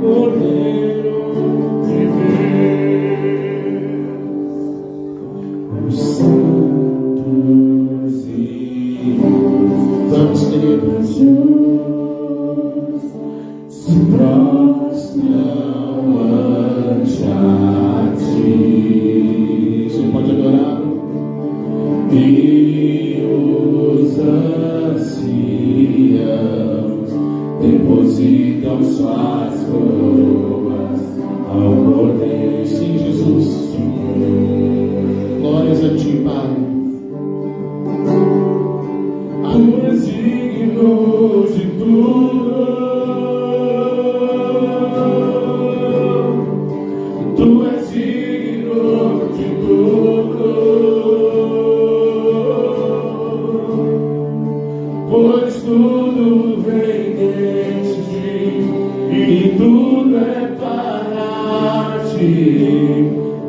Cordeiro de Deus, os santos e vamos, queridos, se prostram ante a ti. Você pode adorar e os anciãos depositam suas coroas ao Cordeiro. Sim, Jesus. Glórias a ti, Pai. Tu és digno de tudo. Tu és digno de tudo. Pois tudo vem de ti e tudo é para ti.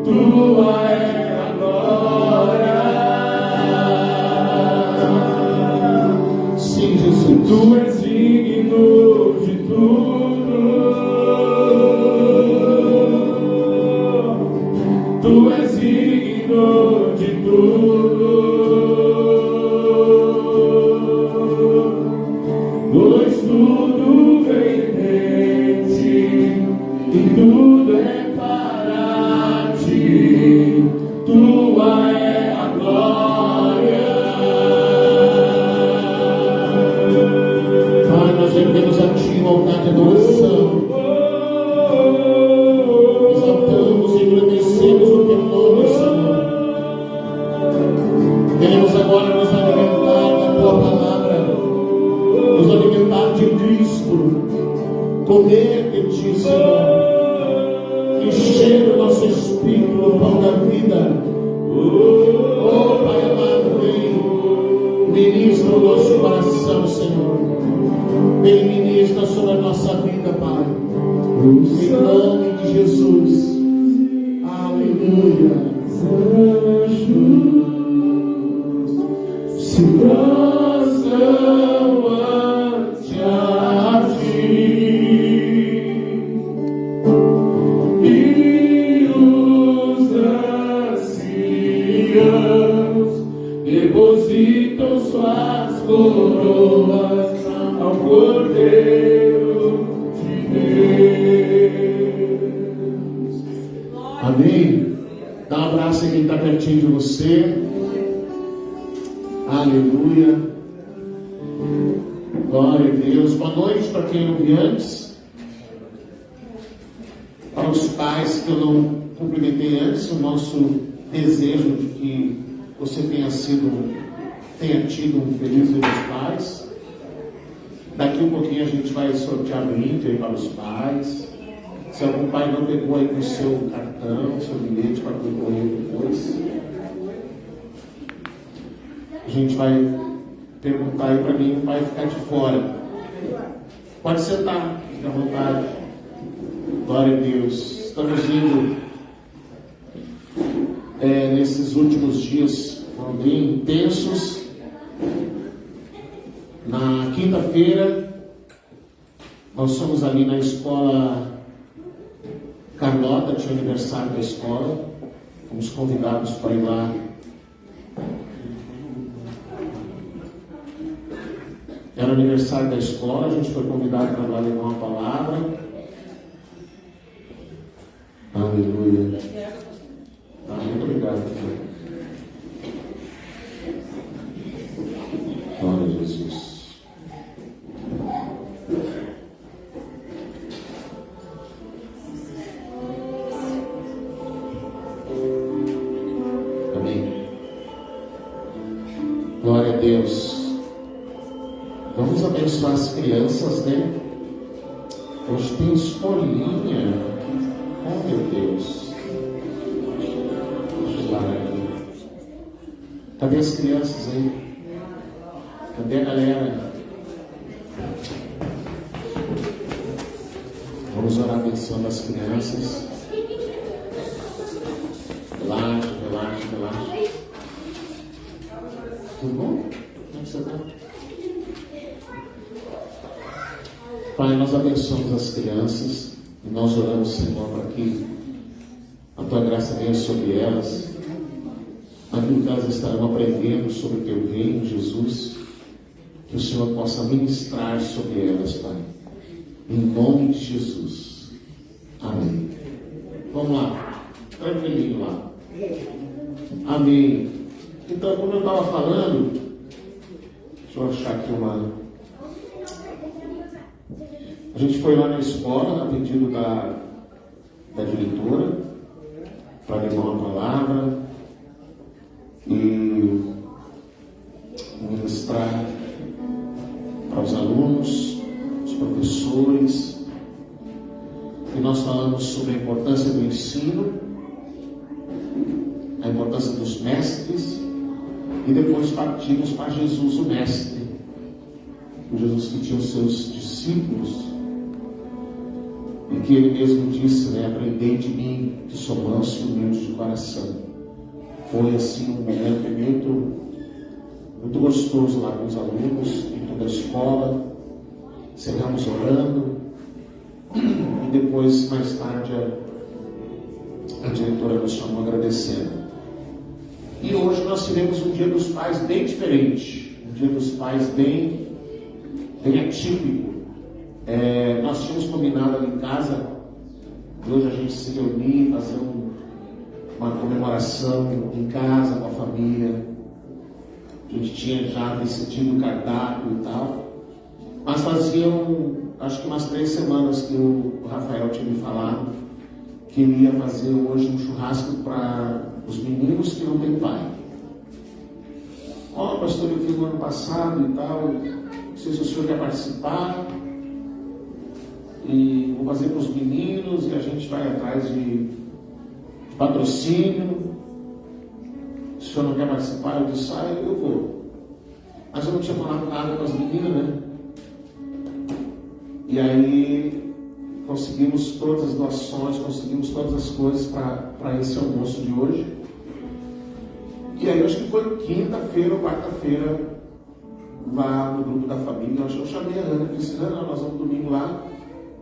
Tua é a glória. Sim, Jesus. Tu és digno de tudo. Tu és digno de tudo. Pois tudo vem de ti e tudo é para ti. Tua é a glória. Pai, nós erguemos a ti o altar de adoração. Exaltamos e agradecemos o teu nome, Senhor. Queremos agora nos alimentar da tua palavra, nos alimentar de Cristo, comer de ti, Senhor, encher o nosso espírito, o pão da vida. Oh, Pai amado, vem, ministra o nosso coração, Senhor. Vem, ministra sobre a nossa vida, Pai. Em nome de Jesus. Aleluia. Se prostram ante a ti e os anciãos depositam suas coroas ao Cordeiro de Deus. Amém? Dá um abraço em quem está pertinho de você. Aleluia. Glória a Deus. Boa noite para quem eu vi antes. Para os pais que eu não cumprimentei antes, o nosso desejo de que você tenha tido um feliz Dia dos Pais. Daqui um pouquinho a gente vai sortear brinde aí para os pais. Se algum pai não pegou aí com o seu cartão, seu bilhete para concorrer depois, a gente vai perguntar aí para mim, o pai ficar de fora. Pode sentar, fica à vontade. Glória a Deus. Estamos indo nesses últimos dias foram bem intensos. Na quinta-feira nós fomos ali na escola Carlota, tinha aniversário da escola. Fomos convidados para ir lá. Era aniversário da escola, a gente foi convidado para lá levar uma palavra. Aleluia. Muito obrigado. Glória a Jesus. Amém. Glória a Deus. Vamos abençoar as crianças, né? Hoje tem escolinha. Oh, meu Deus. Cadê as crianças aí? Cadê a galera? Vamos orar abençoando as crianças. Relaxa, relaxa, relaxa. Tudo bom? Como você está? Pai, nós abençoamos as crianças. E nós oramos, Senhor, para que a Tua graça venha sobre elas, aquilo que elas estarão aprendendo sobre o Teu reino, Jesus, que o Senhor possa ministrar sobre elas, Pai. Em nome de Jesus. Amém. Vamos lá. Tranquilinho lá. Amém. Então, como eu estava falando, deixa eu achar aqui uma... A gente foi lá na escola, a pedido da diretora, para levar uma palavra e ministrar para os alunos, os professores. E nós falamos sobre a importância do ensino, a importância dos mestres, e depois partimos para Jesus, o mestre, o Jesus que tinha os seus discípulos, e que ele mesmo disse, né, aprendei de mim, que sou manso e humilde de coração. Foi assim um momento muito gostoso lá com os alunos, em toda a escola. Encerramos orando, e depois, mais tarde, a diretora nos chamou agradecendo. E hoje nós tivemos um Dia dos Pais bem diferente, um Dia dos Pais bem atípico. Nós tínhamos combinado ali em casa, hoje a gente se reunir, fazer uma comemoração em casa com a família. A gente tinha já decidido o cardápio e tal, mas faziam acho que umas 3 semanas que o Rafael tinha me falado que ele ia fazer hoje um churrasco para os meninos que não têm pai. Ó, pastor, eu fiz no ano passado e tal, não sei se o senhor quer participar, e vou fazer para os meninos, e a gente vai atrás de patrocínio. Se o senhor não quer participar, eu disse, eu vou. Mas eu não tinha falado nada com as meninas, né? E aí conseguimos todas as doações, conseguimos todas as coisas para esse almoço de hoje. E aí acho que foi quinta-feira ou quarta-feira, lá no grupo da família, eu chamei a Ana e disse, Ana, nós vamos domingo lá,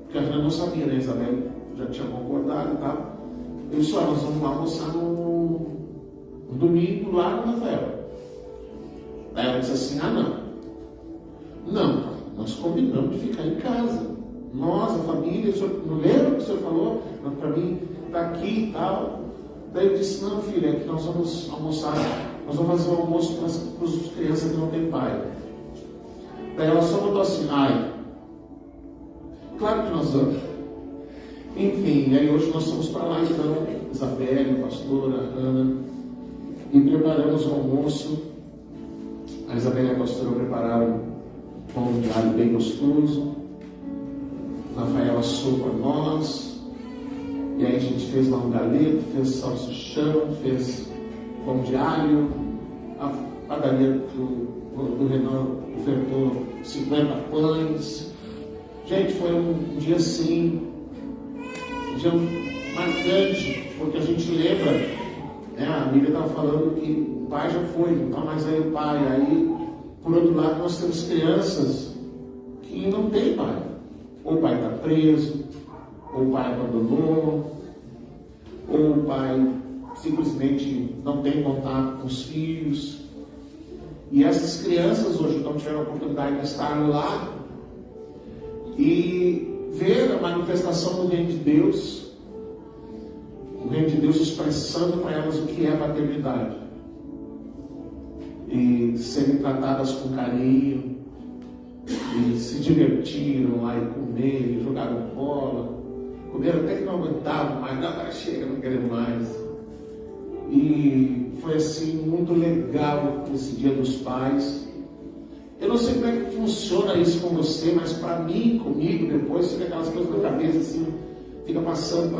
porque a Ana não sabia, né? A Isabel já tinha concordado e tal. Eu disse, nós vamos lá almoçar no domingo lá no Rafael. Aí ela disse assim, não, nós combinamos de ficar em casa. Nós, a família, o senhor, não lembra o que o senhor falou? Para mim, está aqui e tal. Daí eu disse, não, filha, é que nós vamos almoçar, nós vamos fazer um almoço para as crianças que não têm pai. Daí ela só botou assim, claro que nós vamos. Enfim, aí hoje nós fomos para lá, então, Isabel, a pastora, a Ana, e preparamos o almoço. A Isabel e a pastora prepararam pão de alho bem gostoso. O Rafael assou para nós. E aí a gente fez lá um galeto, fez salsichão, fez pão de alho. A padaria do Renan ofertou 50 pães. Gente, foi um dia assim, um dia marcante, porque a gente lembra, né, a Miriam estava falando que o pai já foi, não está mais aí o pai. Aí, por outro lado, nós temos crianças que não têm pai. Ou o pai está preso, ou o pai abandonou, ou o pai simplesmente não tem contato com os filhos. E essas crianças hoje não tiveram a oportunidade de estar lá e ver a manifestação do reino de Deus, o reino de Deus expressando para elas o que é a paternidade, e serem tratadas com carinho, e se divertiram lá e comeram, e jogaram bola, comeram até que não aguentavam mais, agora chega, não queremos mais. E foi assim muito legal esse Dia dos Pais. Eu não sei como é que funciona isso com você, mas para mim, comigo, depois fica aquelas coisas na cabeça assim, fica passando,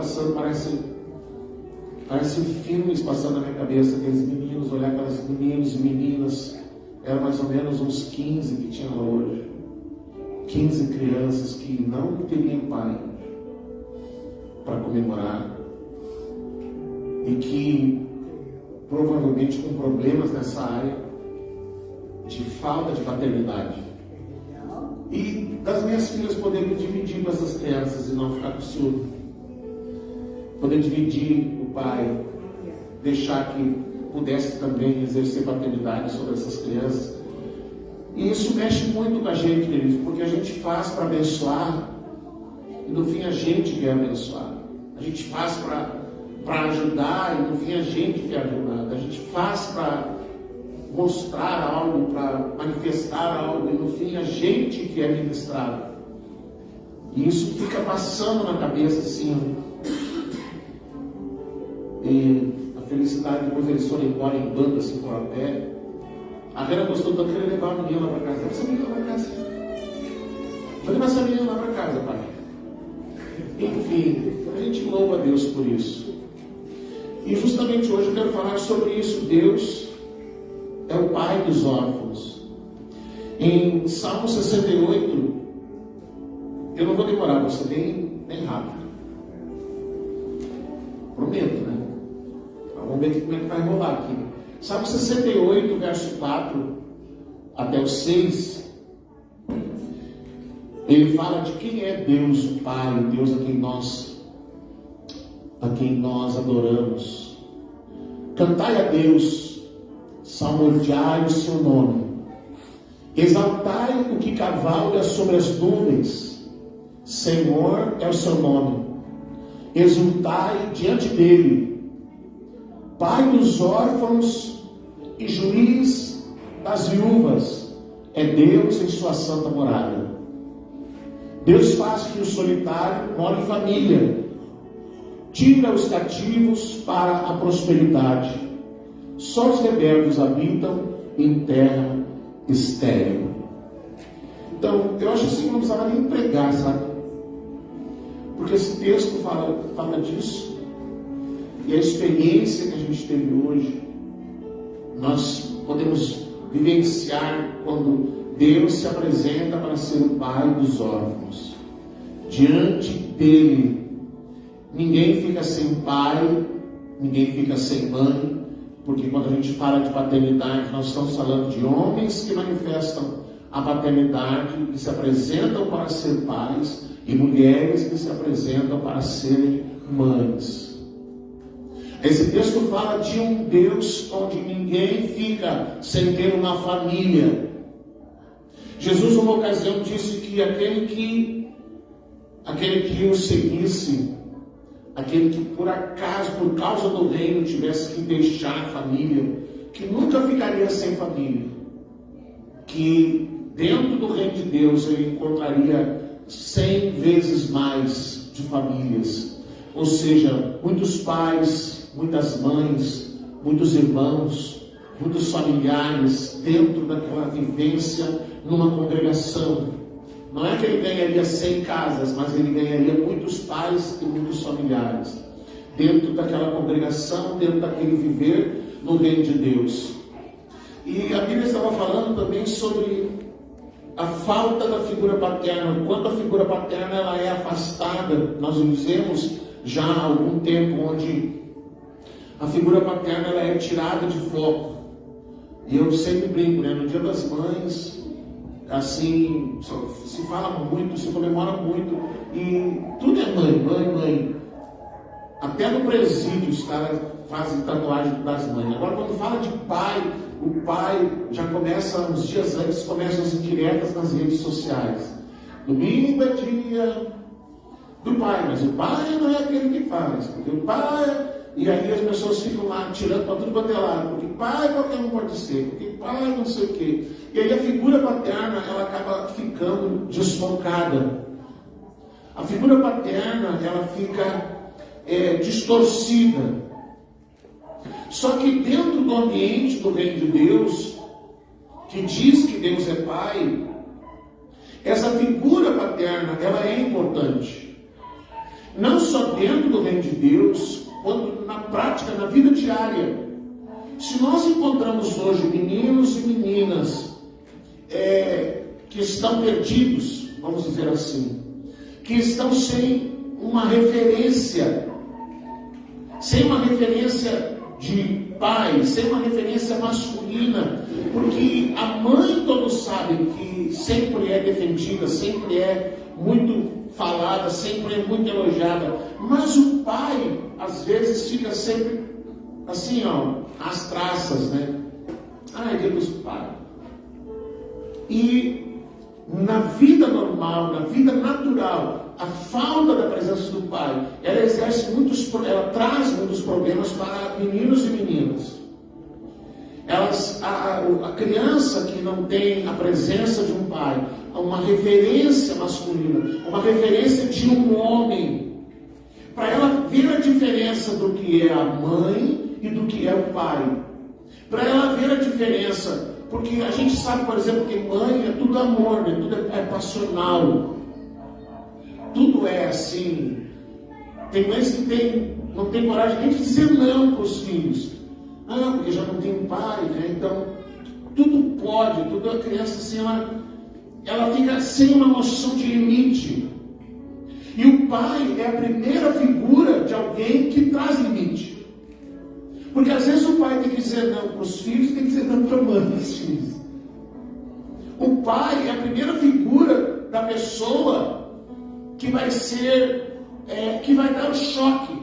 parece filmes passando na minha cabeça, aqueles meninos, olhar aquelas meninos e meninas, eram mais ou menos uns 15 que tinham lá hoje. 15 crianças que não teriam pai para comemorar e que provavelmente com problemas nessa área de falta de paternidade. E das minhas filhas poder me dividir com essas crianças e não ficar com ciúme. poder dividir o pai, deixar que pudesse também exercer paternidade sobre essas crianças. E isso mexe muito com a gente, queridos, porque a gente faz para abençoar e no fim a gente quer abençoar. A gente faz para ajudar e no fim a gente quer ajudar. A gente faz para mostrar algo, para manifestar algo e no fim a gente quer ministrar. E isso fica passando na cabeça assim. E a felicidade, depois eles foram embora em banda, assim, foram a pé. A Rena gostou tanto que ele levar a menina lá para casa. Leva essa menina lá para casa. Vai levar essa menina lá para casa, pai. Enfim, a gente louva a Deus por isso. E justamente hoje eu quero falar sobre isso. Deus é o pai dos órfãos. Em Salmo 68, eu não vou demorar, vou ser bem rápido. Prometo, né? Vamos ver como é que vai rolar aqui. Salmo 68, verso 4 até o 6, ele fala de quem é Deus, o Pai, o Deus a quem nós adoramos. Cantai a Deus, salmodiai o seu nome, exaltai o que cavalga sobre as nuvens, Senhor é o seu nome, exultai diante dele, Pai dos órfãos e juiz das viúvas, é Deus em sua santa morada. Deus faz que o solitário more em família, tira os cativos para a prosperidade. Só os rebeldes habitam em terra estéril. Então, eu acho assim que não precisava nem pregar, sabe? Porque esse texto fala disso. E a experiência que a gente teve hoje, nós podemos vivenciar quando Deus se apresenta para ser o pai dos órfãos. Diante dele, ninguém fica sem pai, ninguém fica sem mãe, porque quando a gente fala de paternidade, nós estamos falando de homens que manifestam a paternidade e se apresentam para ser pais, e mulheres que se apresentam para serem mães. Esse texto fala de um Deus onde ninguém fica sem ter uma família. Jesus, numa ocasião, disse que aquele que o seguisse, aquele que por acaso, por causa do reino, tivesse que deixar a família, que nunca ficaria sem família, que dentro do reino de Deus ele encontraria 100 vezes mais de famílias, ou seja, muitos pais, muitas mães, muitos irmãos, muitos familiares dentro daquela vivência numa congregação. Não é que ele ganharia 100 casas, mas ele ganharia muitos pais e muitos familiares dentro daquela congregação, dentro daquele viver no reino de Deus. E a Bíblia estava falando também sobre a falta da figura paterna, quanto a figura paterna ela é afastada. Nós vivemos já há algum tempo onde a figura paterna ela é tirada de foco. E eu sempre brinco, né? No Dia das Mães, assim, se fala muito, se comemora muito, e tudo é mãe. Até no presídio os caras fazem tatuagem das mães. Agora, quando fala de pai, o pai já começa, uns dias antes, começam as indiretas nas redes sociais. Domingo é dia do pai, mas o pai não é aquele que faz, porque o pai... E aí as pessoas ficam lá tirando para tudo quanto é lado, porque pai qualquer um pode ser, porque pai não sei o quê. E aí a figura paterna, ela acaba ficando desfocada. A figura paterna, ela fica distorcida. Só que dentro do ambiente do reino de Deus, que diz que Deus é pai, essa figura paterna, ela é importante. Não só dentro do reino de Deus, quanto na prática, na vida diária. Se nós encontramos hoje meninos e meninas que estão perdidos, vamos dizer assim, que estão sem uma referência de pai, sem uma referência masculina, porque a mãe, todos sabem que sempre é defendida, sempre é muito falada, sempre é muito elogiada, mas o pai, às vezes fica sempre assim, as traças, né? Ai, Dia dos Pais. E na vida normal, na vida natural, a falta da presença do pai, ela traz muitos problemas para meninos e meninas. A criança que não tem a presença de um pai, uma referência masculina, uma referência de um homem, para ela ver a diferença do que é a mãe e do que é o pai, para ela ver a diferença, porque a gente sabe, por exemplo, que mãe é tudo amor, né? Tudo é passional, tudo é assim. Tem mães que não tem coragem nem de dizer não para os filhos. Porque já não tem um pai, né? Então, tudo pode, tudo a criança assim, ela fica sem uma noção de limite. E o pai é a primeira figura de alguém que traz limite. Porque às vezes o pai tem que dizer não para os filhos, tem que dizer não para a mãe dos filhos. O pai é a primeira figura da pessoa que vai que vai dar o choque,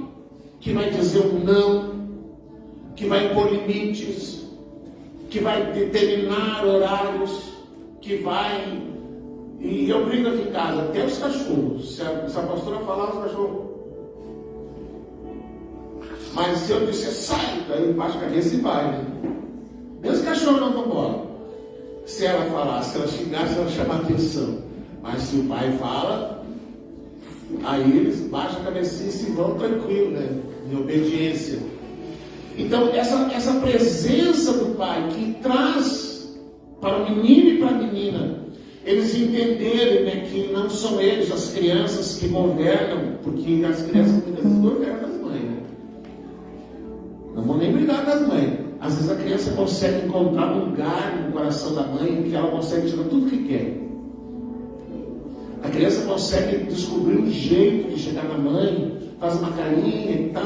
que vai dizer um não, que vai impor limites, que vai determinar horários, que vai... E eu brinco aqui em casa, até os cachorros. Se a pastora falar, os cachorros... Mas se eu disser, sai, daí baixa a cabeça e vai, né? Nem os cachorros não vão embora. Se ela falar, se ela xingar, se ela chamar atenção. Mas se o pai fala, aí eles baixam a cabeça e se vão tranquilo, né? Em obediência. Então, essa presença do pai que traz para o menino e para a menina, eles entenderem, né, que não são eles as crianças que governam, porque as crianças muitas vezes governam as mães, né? Não vão nem brigar com as mães. Às vezes a criança consegue encontrar um lugar no coração da mãe que ela consegue tirar tudo que quer. A criança consegue descobrir um jeito de chegar na mãe, faz uma carinha e tal,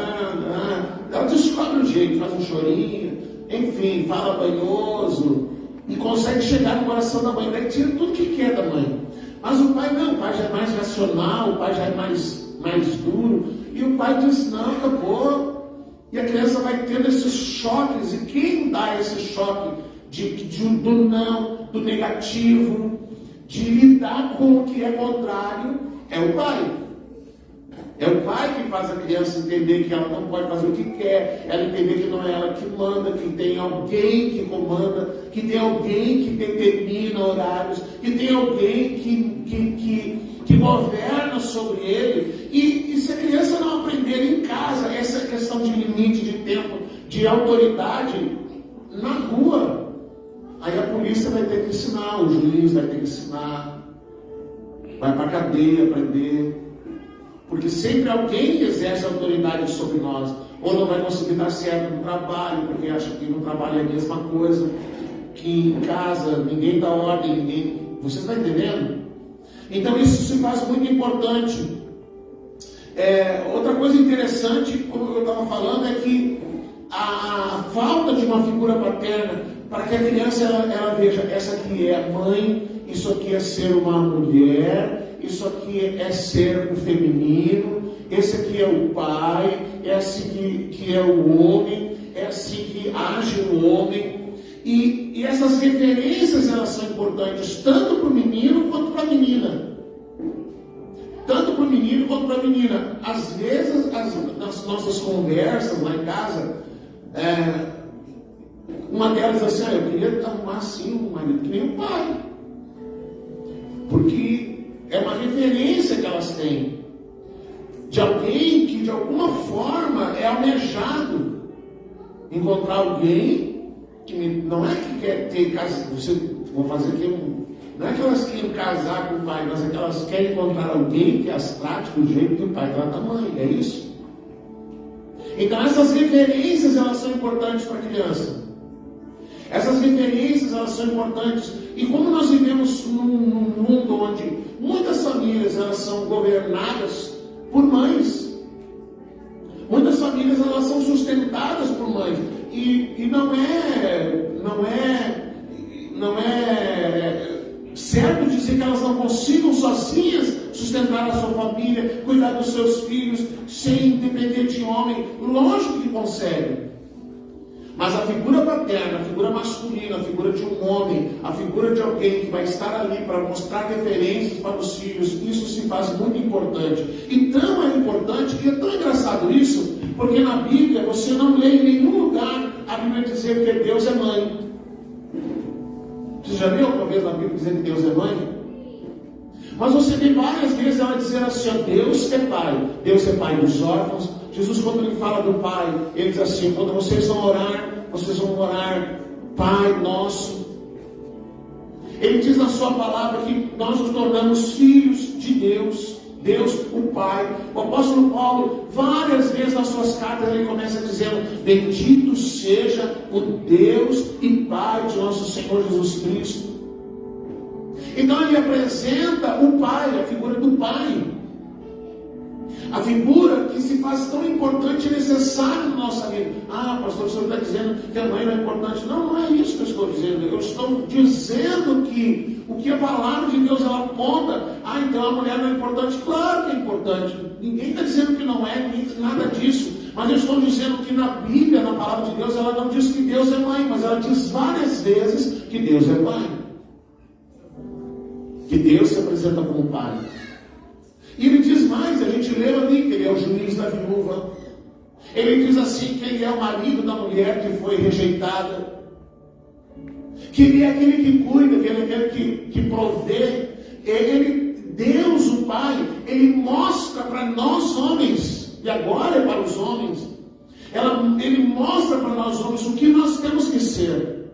ela descobre um jeito, faz um chorinho, enfim, fala banhoso, e consegue chegar no coração da mãe, daí tira tudo que quer da mãe. Mas o pai não, o pai já é mais racional, o pai já é mais duro, e o pai diz, não, acabou. E a criança vai tendo esses choques, e quem dá esse choque do não, do negativo, de lidar com o que é contrário, é o pai. É o pai que faz a criança entender que ela não pode fazer o que quer, ela entender que não é ela que manda, que tem alguém que comanda, que tem alguém que determina horários, que tem alguém que governa sobre ele. E se a criança não aprender em casa essa questão de limite, de tempo, de autoridade, na rua, aí a polícia vai ter que ensinar, o juiz vai ter que ensinar, vai para a cadeia aprender. Porque sempre alguém exerce autoridade sobre nós, ou não vai conseguir dar certo no trabalho, porque acha que no trabalho é a mesma coisa, que em casa ninguém dá ordem, ninguém... Você está entendendo? Então isso se faz muito importante. Outra coisa interessante, como eu estava falando, é que a falta de uma figura paterna, para que a criança ela veja, essa aqui é a mãe, isso aqui é ser uma mulher, isso aqui é ser o feminino, esse aqui é o pai, é assim que é o homem, é assim que age o homem. E essas referências, elas são importantes tanto para o menino quanto para a menina. Tanto para o menino quanto para a menina. Às vezes, nas nossas conversas lá em casa, uma delas assim, eu queria arrumar assim um marido que nem o pai. Porque é uma referência que elas têm de alguém que de alguma forma é almejado encontrar alguém que não é que quer ter casa, vou fazer aqui não é que elas querem casar com o pai, mas é que elas querem encontrar alguém que as trate do jeito que o pai trata a mãe, é isso? Então essas referências, elas são importantes para a criança. Essas referências, elas são importantes. E como nós vivemos num mundo onde muitas famílias, elas são governadas por mães. Muitas famílias, elas são sustentadas por mães. E não é certo dizer que elas não consigam sozinhas sustentar a sua família, cuidar dos seus filhos, sem depender de homem. homem? Lógico que consegue. Mas a figura paterna, a figura masculina, a figura de um homem, a figura de alguém que vai estar ali para mostrar referências para os filhos, isso se faz muito importante. Então é importante, e é tão engraçado isso, porque na Bíblia você não lê em nenhum lugar a Bíblia dizer que Deus é mãe. Você já viu alguma vez na Bíblia dizer que Deus é mãe? Mas você vê várias vezes ela dizer assim, ó, Deus é pai. Deus é pai dos órfãos. Jesus, quando ele fala do pai, ele diz assim, quando vocês vão orar, Pai nosso. Ele diz na sua palavra que nós nos tornamos filhos de Deus. Deus, o Pai. O apóstolo Paulo, várias vezes nas suas cartas, ele começa dizendo, bendito seja o Deus e Pai de nosso Senhor Jesus Cristo. Então ele apresenta o Pai, a figura do Pai. A figura que se faz tão importante e necessária na nossa vida. Ah, pastor, o senhor está dizendo que a mãe não é importante. Não, não é isso que eu estou dizendo. Eu estou dizendo que o que a palavra de Deus ela aponta. Ah, então a mulher não é importante. Claro que é importante. Ninguém está dizendo que não é, nada disso. Mas eu estou dizendo que na Bíblia, na palavra de Deus, ela não diz que Deus é mãe, mas ela diz várias vezes que Deus é pai. Que Deus se apresenta como pai. E ele diz mais, a gente leu ali que ele é o juiz da viúva. Ele diz assim que ele é o marido da mulher que foi rejeitada. Que ele é aquele que cuida, que ele é aquele que provê. Deus, o Pai, ele mostra para nós homens, e agora é para os homens, ele mostra para nós homens o que nós temos que ser.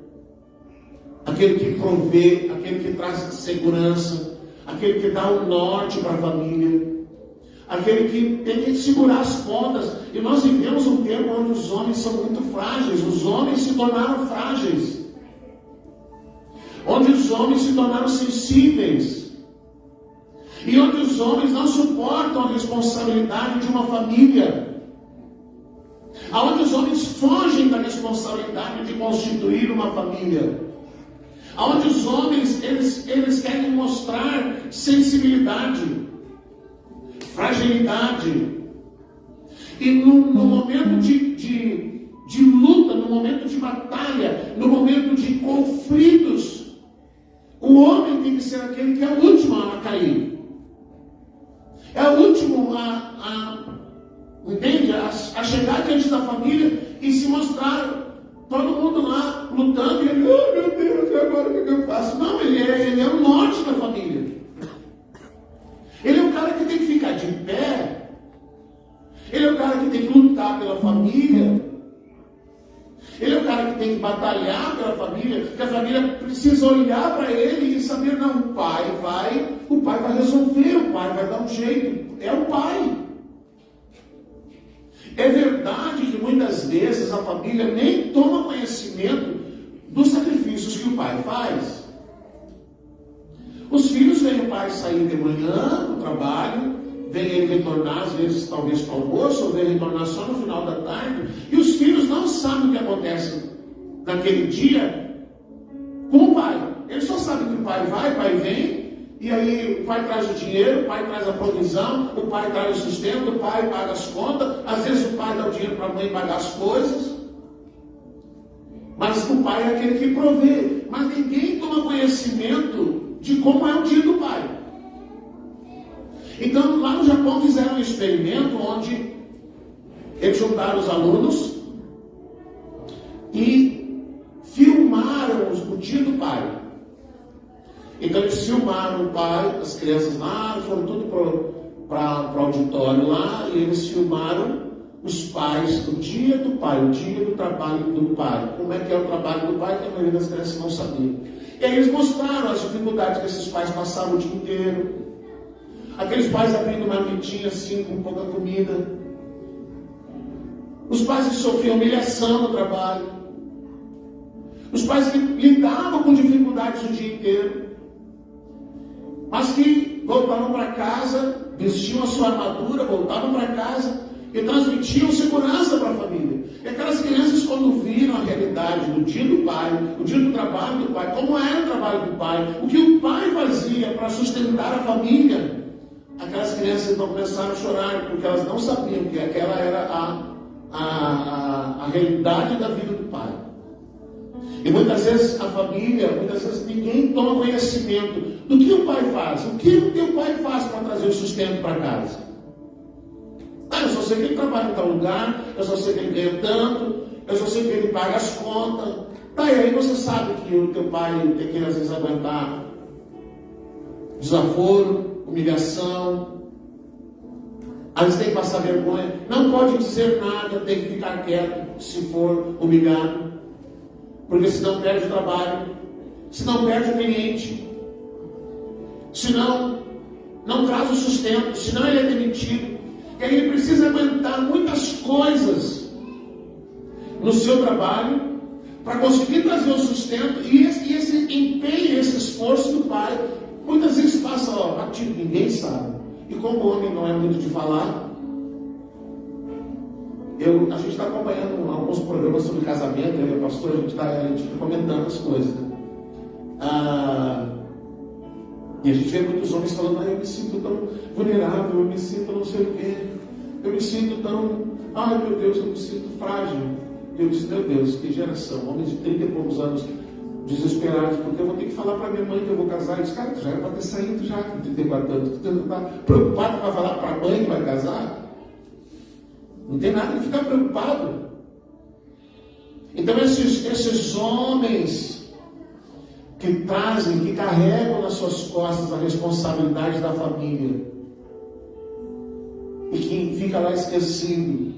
Aquele que provê, aquele que traz segurança, aquele que dá o norte para a família, aquele que tem que segurar as pontas. E nós vivemos um tempo onde os homens são muito frágeis, os homens se tornaram frágeis, onde os homens se tornaram sensíveis, e onde os homens não suportam a responsabilidade de uma família, onde os homens fogem da responsabilidade de constituir uma família. Onde os homens, eles querem mostrar sensibilidade, fragilidade. E no momento de luta, no momento de batalha, no momento de conflitos, o homem tem que ser aquele que é o último a cair. É o último entende? A chegar diante da família e se mostrar. Todo mundo lá lutando, e ele, oh meu Deus, e agora o que eu faço? Não, ele é o norte da família. Ele é o cara que tem que ficar de pé. Ele é o cara que tem que lutar pela família. Ele é o cara que tem que batalhar pela família, que a família precisa olhar para ele e saber, não, o pai vai resolver, o pai vai dar um jeito. É o pai. É verdade que muitas vezes a família nem toma conhecimento dos sacrifícios que o pai faz. Os filhos veem o pai sair de manhã do trabalho, veem ele retornar, às vezes talvez para o almoço, ou veem retornar só no final da tarde, e os filhos não sabem o que acontece naquele dia com o pai. Eles só sabem que o pai vai, o pai vem, e aí o pai traz o dinheiro, o pai traz a provisão, o pai traz o sustento, o pai paga as contas, às vezes o pai dá o dinheiro para a mãe pagar as coisas. Mas o pai é aquele que provê. Mas ninguém toma conhecimento de como é o dia do pai. Então lá no Japão fizeram um experimento onde eles juntaram os alunos e filmaram o dia do pai. Então eles filmaram o pai, as crianças lá, foram tudo para o auditório lá, e eles filmaram os pais, o dia do pai, o dia do trabalho do pai. Como é que é o trabalho do pai, que a maioria das crianças não sabia. E aí eles mostraram as dificuldades que esses pais passavam o dia inteiro. Aqueles pais abrindo uma marmitinha assim, com pouca comida. Os pais que sofriam humilhação no trabalho. Os pais que lidavam com dificuldades o dia inteiro. Mas que voltavam para casa, vestiam a sua armadura, voltavam para casa e transmitiam segurança para a família. E aquelas crianças, quando viram a realidade do dia do pai, o dia do trabalho do pai, como era o trabalho do pai, o que o pai fazia para sustentar a família, aquelas crianças então começaram a chorar, porque elas não sabiam que aquela era a realidade da vida do pai. E muitas vezes a família, muitas vezes ninguém toma conhecimento do que o pai faz. O que o teu pai faz para trazer o sustento para casa? Eu só sei que ele trabalha em tal lugar, eu só sei que ele ganha tanto, eu só sei que ele paga as contas. E aí você sabe que o teu pai tem que às vezes aguentar desaforo, humilhação, às vezes tem que passar vergonha, não pode dizer nada, tem que ficar quieto se for humilhado, porque senão perde o trabalho, senão perde o cliente, senão não traz o sustento, senão ele é demitido. E aí ele precisa aguentar muitas coisas no seu trabalho para conseguir trazer o sustento, e esse empenho, esse esforço do pai muitas vezes passa batido, ninguém sabe. E como o homem não é muito de falar, a gente está acompanhando alguns programas sobre casamento, eu e o pastor, a gente fica comentando as coisas, né? E a gente vê muitos homens falando: eu me sinto tão vulnerável, eu me sinto não sei o quê, eu me sinto tão, ai meu Deus, eu me sinto frágil. E eu disse: meu Deus, que geração, homens de 30 e poucos anos, desesperados, porque eu vou ter que falar para minha mãe que eu vou casar. E os caras já era para ter saído já com 34 anos. Tu não está preocupado para falar para a mãe que vai casar? Não tem nada de ficar preocupado. Então esses homens que trazem, que carregam nas suas costas a responsabilidade da família, e que fica lá esquecido,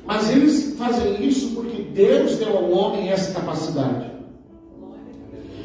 mas eles fazem isso porque Deus deu ao homem essa capacidade.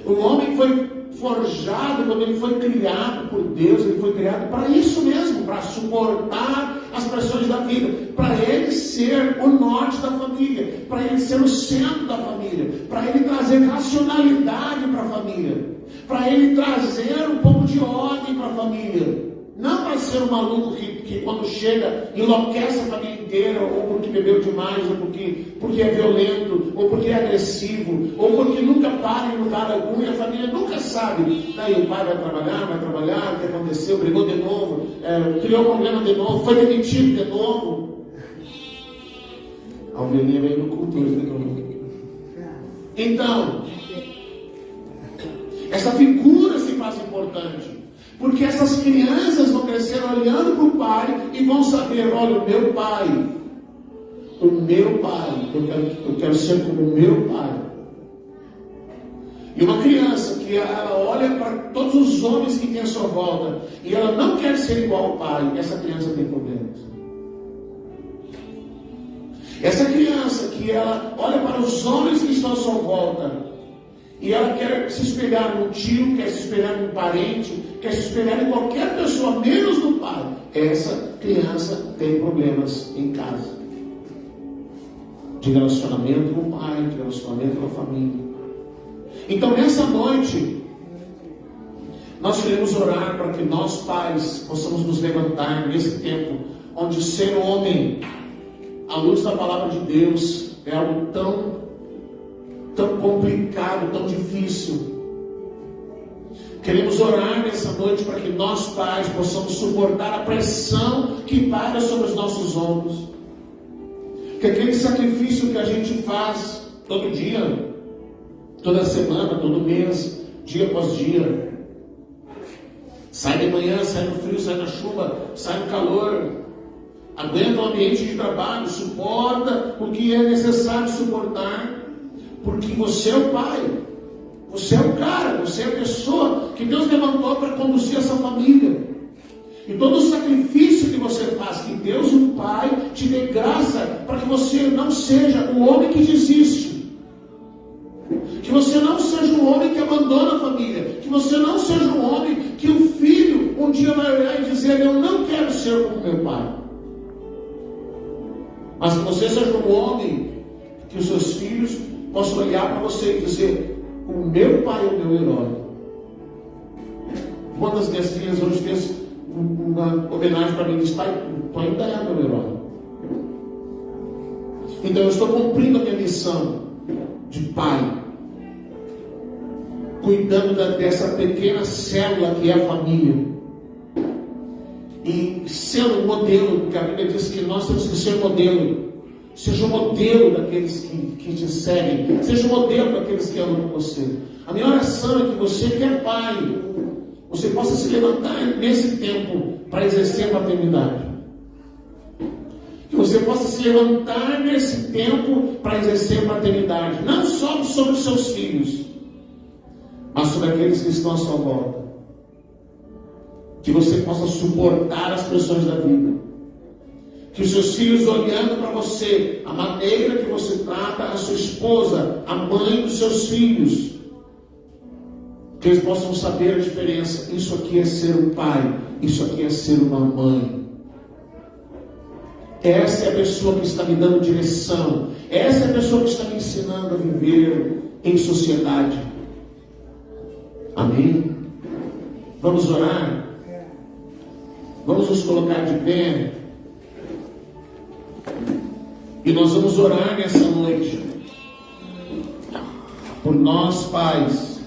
O homem foi forjado, quando ele foi criado por Deus, ele foi criado para isso mesmo, para suportar as pressões da vida, para ele ser o norte da família, para ele ser o centro da família, para ele trazer racionalidade para a família, para ele trazer um pouco de ordem para a família. Não para ser um maluco que quando chega enlouquece a família inteira, ou porque bebeu demais, ou porque é violento, ou porque é agressivo, ou porque nunca para em lugar algum e a família nunca sabe. Daí o pai vai trabalhar, o que aconteceu, brigou de novo, criou um problema de novo, foi demitido de novo. A ovelhinha veio no culto de novo. Então, essa figura se faz importante. Porque essas crianças vão crescer olhando para o pai e vão saber: olha, o meu pai, eu quero ser como o meu pai. E uma criança que ela olha para todos os homens que tem à sua volta e ela não quer ser igual ao pai, essa criança tem problemas. Essa criança que ela olha para os homens que estão à sua volta e ela quer se espelhar no tio, quer se espelhar no parente, quer se espelhar em qualquer pessoa, menos no pai, essa criança tem problemas em casa, de relacionamento com o pai, de relacionamento com a família. Então nessa noite nós queremos orar para que nós pais possamos nos levantar nesse tempo onde ser homem à luz da palavra de Deus é algo tão complicado, tão difícil. Queremos orar nessa noite para que nós pais possamos suportar a pressão que paira sobre os nossos ombros, que aquele sacrifício que a gente faz todo dia, toda semana, todo mês, dia após dia, sai de manhã, sai no frio, sai na chuva, sai no calor, aguenta o ambiente de trabalho, suporta o que é necessário suportar, porque você é o pai, você é o cara, você é a pessoa que Deus levantou para conduzir essa família. E todo o sacrifício que você faz, que Deus, o Pai, te dê graça para que você não seja o homem que desiste, que você não seja um homem que abandona a família, que você não seja um homem que o filho um dia vai olhar e dizer: eu não quero ser como meu pai. Mas que você seja um homem que os seus filhos posso olhar para você e dizer: o meu pai é o meu herói. Uma das minhas filhas hoje fez uma homenagem para mim e disse: pai, tu ainda é meu herói. Então eu estou cumprindo a minha missão de pai, cuidando dessa pequena célula que é a família, e sendo modelo, porque a Bíblia diz que nós temos que ser modelo. Seja o modelo daqueles que te seguem. Seja o modelo daqueles que amam com você. A minha oração é que você, que é pai, você possa se levantar nesse tempo para exercer a paternidade. Que você possa se levantar nesse tempo para exercer a paternidade. Não só sobre os seus filhos, mas sobre aqueles que estão à sua volta. Que você possa suportar as pressões da vida. Que os seus filhos, olhando para você, a maneira que você trata a sua esposa, a mãe dos seus filhos, que eles possam saber a diferença. Isso aqui é ser um pai, isso aqui é ser uma mãe. Essa é a pessoa que está me dando direção. Essa é a pessoa que está me ensinando a viver em sociedade. Amém? Vamos orar? Vamos nos colocar de pé. E nós vamos orar nessa noite por nós, pais,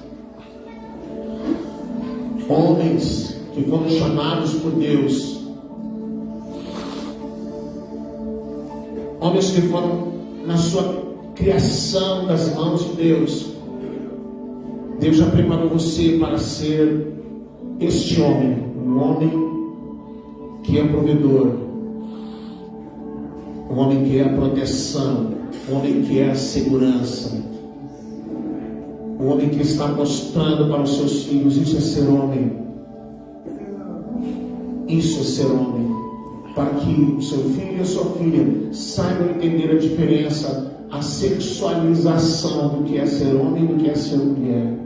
homens que foram chamados por Deus, homens que foram na sua criação das mãos de Deus. Deus já preparou você para ser este homem, um homem que é provedor, um homem que é a proteção, um homem que é a segurança, um homem que está mostrando para os seus filhos: isso é ser homem, isso é ser homem, para que o seu filho e a sua filha saibam entender a diferença, a sexualização do que é ser homem e do que é ser mulher.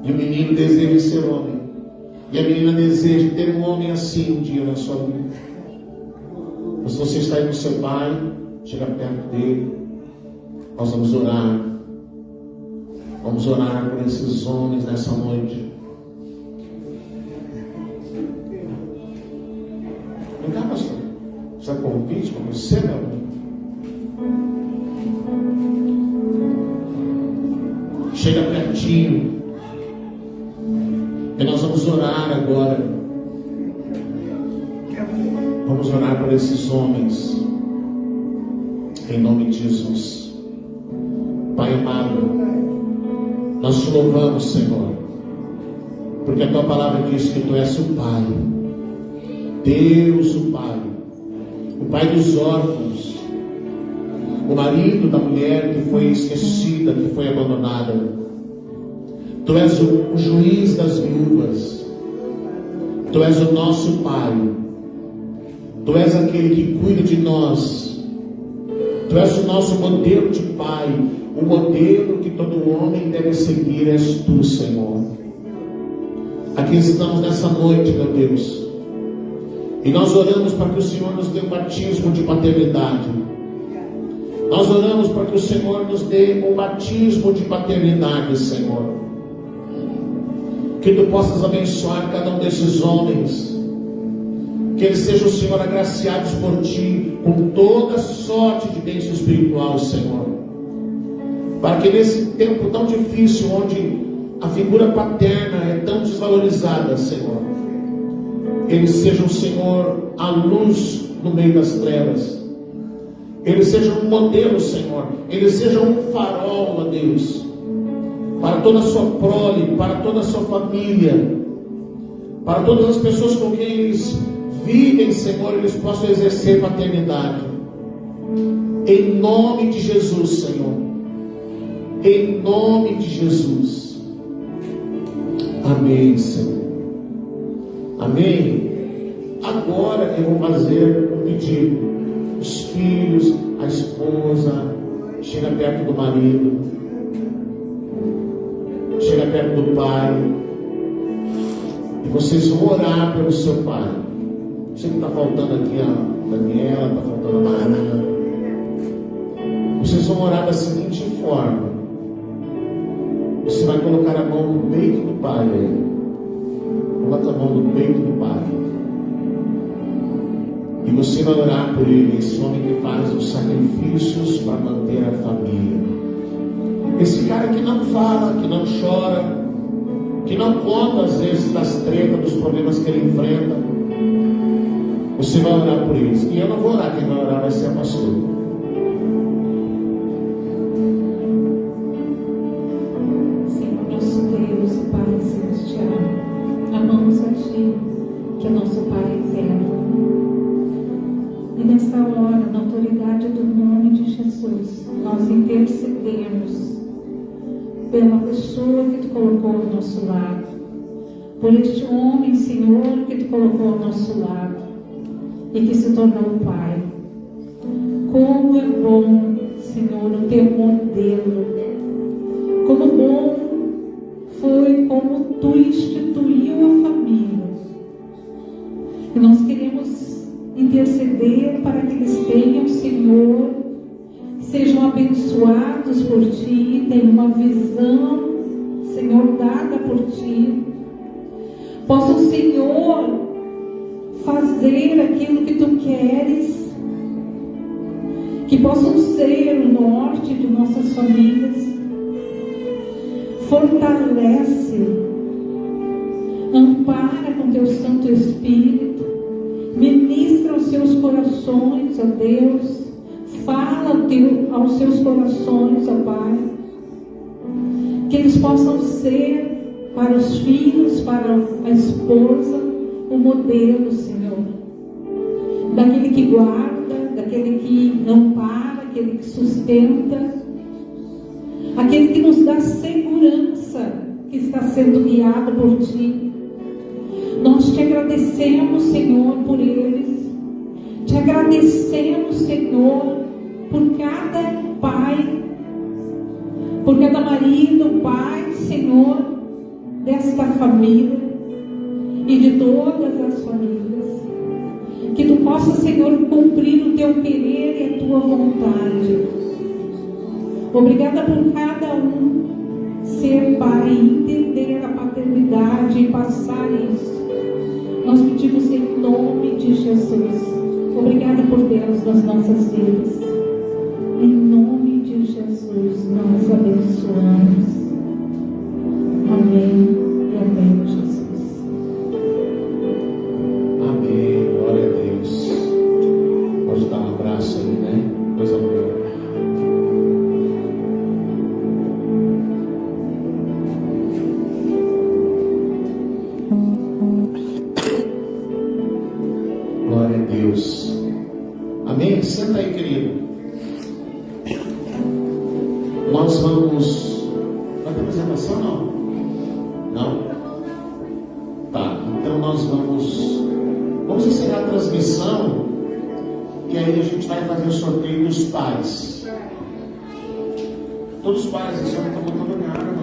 E o menino deseja ser homem, e a menina deseja ter um homem assim um dia na sua vida. Se você está aí com seu pai, chega perto dele. Nós vamos orar. Vamos orar por esses homens nessa noite. Vem cá, pastor. Você é convite para você, meu amigo? Chega pertinho. E nós vamos orar agora. Vamos orar por esses homens, em nome de Jesus. Pai amado, nós te louvamos, Senhor, porque a tua palavra diz que tu és o Pai, Deus o Pai, o Pai dos órfãos, o marido da mulher que foi esquecida, que foi abandonada. Tu és o juiz das viúvas, tu és o nosso Pai. Tu és aquele que cuida de nós. Tu és o nosso modelo de pai. O modelo que todo homem deve seguir és tu, Senhor. Aqui estamos nessa noite, meu Deus. E nós oramos para que o Senhor nos dê um batismo de paternidade. Nós oramos para que o Senhor nos dê um batismo de paternidade, Senhor. Que tu possas abençoar cada um desses homens. Que eles sejam, Senhor, agraciados por Ti com toda sorte de bênção espiritual, Senhor. Para que nesse tempo tão difícil, onde a figura paterna é tão desvalorizada, Senhor, eles sejam, Senhor, a luz no meio das trevas. Eles sejam um modelo, Senhor. Eles sejam um farol, ó Deus, para toda a sua prole, para toda a sua família, para todas as pessoas com quem eles vivem, Senhor, eles possam exercer paternidade. Em nome de Jesus, Senhor. Em nome de Jesus. Amém, Senhor. Amém. Agora eu vou fazer um pedido. Os filhos, a esposa, chega perto do marido, chega perto do pai, e vocês vão orar pelo seu pai. Sei que está faltando aqui a Daniela, está faltando a Maria. Vocês vão orar da seguinte forma: você vai colocar a mão no peito do pai aí. Coloca a mão no peito do pai. E você vai orar por ele, esse homem que faz os sacrifícios para manter a família. Esse cara que não fala, que não chora, que não conta às vezes das tretas, dos problemas que ele enfrenta. Você vai orar por eles. E eu não vou orar, quem vai orar vai ser nesta hora, na autoridade do nome de Jesus, nós intercedemos pela pessoa que Tu colocou ao nosso lado, por este homem, Senhor, que Tu colocou ao nosso lado e que se tornou Pai. Como é bom, Senhor, o Teu modelo. Como bom foi como Tu instituiu a família. E nós queremos interceder para que eles tenham, Senhor, sejam abençoados por Ti, tenham uma visão, Senhor, dada por Ti. Possam, Senhor, fazer aquilo que Tu queres, que possam ser o norte de nossas famílias. Fortalece, ampara com Teu Santo Espírito, ministra aos seus corações, ó Deus, fala aos seus corações, ó Pai, que eles possam ser para os filhos, para a esposa, o modelo, Senhor, daquele que guarda, daquele que ampara, aquele que sustenta, aquele que nos dá segurança, que está sendo guiado por Ti. Nós Te agradecemos, Senhor, por eles. Te agradecemos, Senhor, por cada pai, por cada marido, pai, Senhor, desta família e de todas as famílias. Que Tu possa, Senhor, cumprir o Teu querer e a Tua vontade. Obrigada por cada um ser pai, entender a paternidade e passar isso. Nós pedimos em nome de Jesus. Obrigada por Deus nas nossas vidas. Em nome de Jesus, nós abençoamos. Amém e amém, Jesus. Amém. Glória a Deus. Pode dar um abraço aí, né? Coisa boa. Glória a Deus. Amém? Senta aí, querido. Nós vamos. Vai ter apresentação, não? Não? Tá, então nós vamos encerrar a transmissão e aí a gente vai fazer o sorteio dos pais. Todos os pais, a senhora está botando minha água,